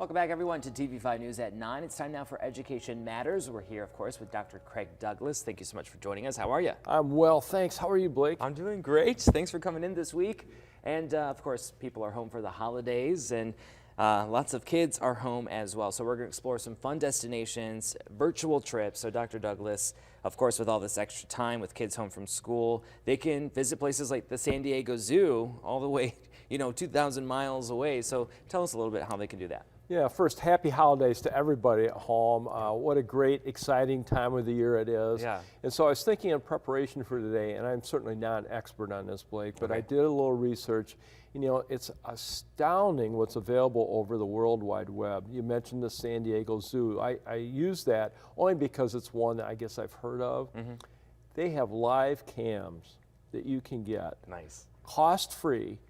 Welcome back, everyone, to TV5 News at 9. It's time now for Education Matters. We're here, of course, with Dr. Craig Douglas. Thank you so much for joining us. How are you? I'm well, thanks. How are you, Blake? I'm doing great. Thanks for coming in this week. And, of course, people are home for the holidays, and lots of kids are home as well. So we're going to explore some fun destinations, virtual trips. So Dr. Douglas, of course, with all this extra time with kids home from school, they can visit places like the San Diego Zoo all the way, 2,000 miles away. So tell us a little bit how they can do that. Yeah, first, happy holidays to everybody at home. What a great, exciting time of the year it is. Yeah. And so I was thinking in preparation for today, and I'm certainly not an expert on this, Blake, but I did a little research. It's astounding what's available over the World Wide Web. You mentioned the San Diego Zoo. I use that only because it's one that I guess I've heard of. They have live cams that you can get. Nice. Cost-free,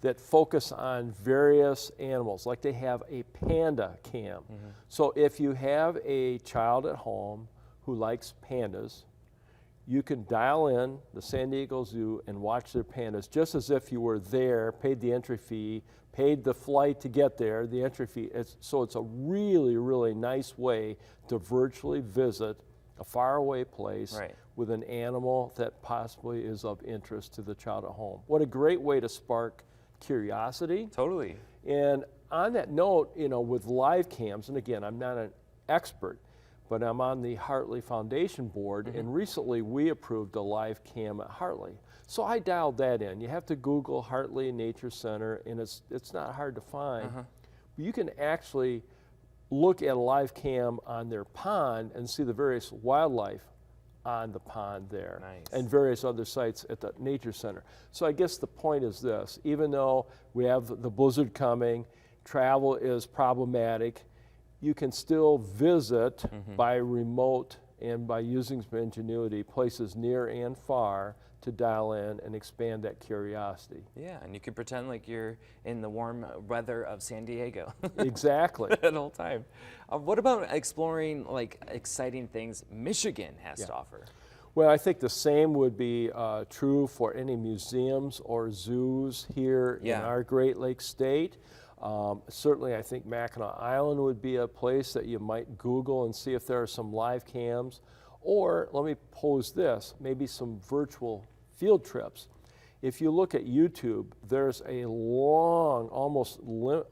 that focus on various animals, like they have a panda cam. So if you have a child at home who likes pandas, you can dial in the San Diego Zoo and watch their pandas just as if you were there, paid the entry fee, paid the flight to get there, the entry fee. So it's a really, really nice way to virtually visit a faraway place with an animal that possibly is of interest to the child at home. What a great way to spark curiosity. Totally. And on that note, with live cams, and again, I'm not an expert, but I'm on the Hartley Foundation board, and recently we approved a live cam at Hartley. So I dialed that in. You have to Google Hartley Nature Center, and it's not hard to find. But you can actually look at a live cam on their pond and see the various wildlife on the pond there. Nice. And various other sites at the Nature Center. So I guess the point is this: even though we have the blizzard coming, travel is problematic, you can still visit by remote and by using some ingenuity places near and far to dial in and expand that curiosity. Yeah, and you can pretend like you're in the warm weather of San Diego. Exactly. The whole time. What about exploring exciting things Michigan has to offer? Well, I think the same would be true for any museums or zoos here in our Great Lakes state. Certainly, I think Mackinac Island would be a place that you might Google and see if there are some live cams. Or let me pose this, maybe some virtual field trips. If you look at YouTube, there's a long, almost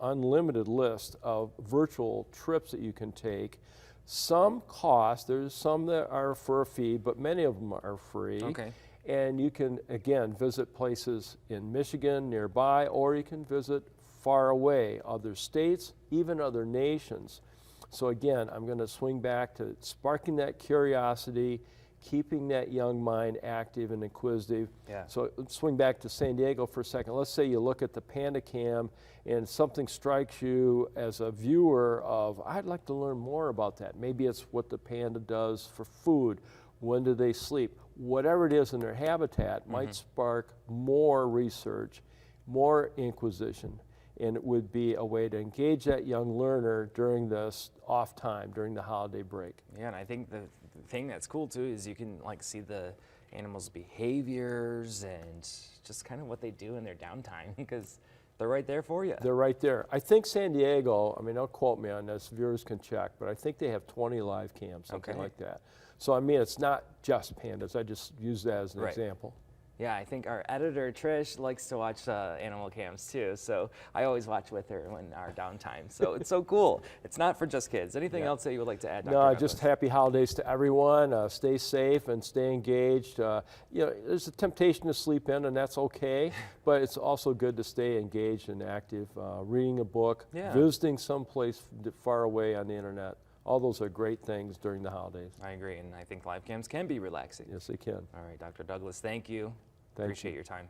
unlimited list of virtual trips that you can take. Some cost, there's some that are for a fee, but many of them are free. Okay. And you can, again, visit places in Michigan nearby, or you can visit far away, other states, even other nations. So again, I'm going to swing back to sparking that curiosity, keeping that young mind active and inquisitive. Yeah. So let's swing back to San Diego for a second. Let's say you look at the Panda Cam and something strikes you as a viewer of, I'd like to learn more about that. Maybe it's what the panda does for food, when do they sleep. Whatever it is in their habitat might spark more research, more inquisition. And it would be a way to engage that young learner during this off time, during the holiday break. Yeah, and I think the thing that's cool too is you can see the animals' behaviors and just kind of what they do in their downtime, because they're right there for you. They're right there. I think San Diego, I mean, don't quote me on this, viewers can check, but I think they have 20 live cams, something like that. So I mean, it's not just pandas. I just use that as an example. Yeah, I think our editor, Trish, likes to watch animal cams too, so I always watch with her in our downtime. So it's so cool. It's not for just kids. Anything else that you would like to add, Dr. No, Douglas? just happy holidays to everyone. Stay safe and stay engaged. There's a temptation to sleep in, and that's okay, but it's also good to stay engaged and active, reading a book, visiting someplace far away on the internet. All those are great things during the holidays. I agree, and I think live cams can be relaxing. Yes, they can. All right, Dr. Douglas, thank you. Thank Appreciate you. your time.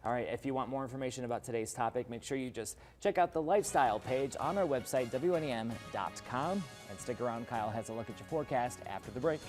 All right, if you want more information about today's topic, make sure you just check out the lifestyle page on our website, WNEM.com. And stick around, Kyle has a look at your forecast after the break.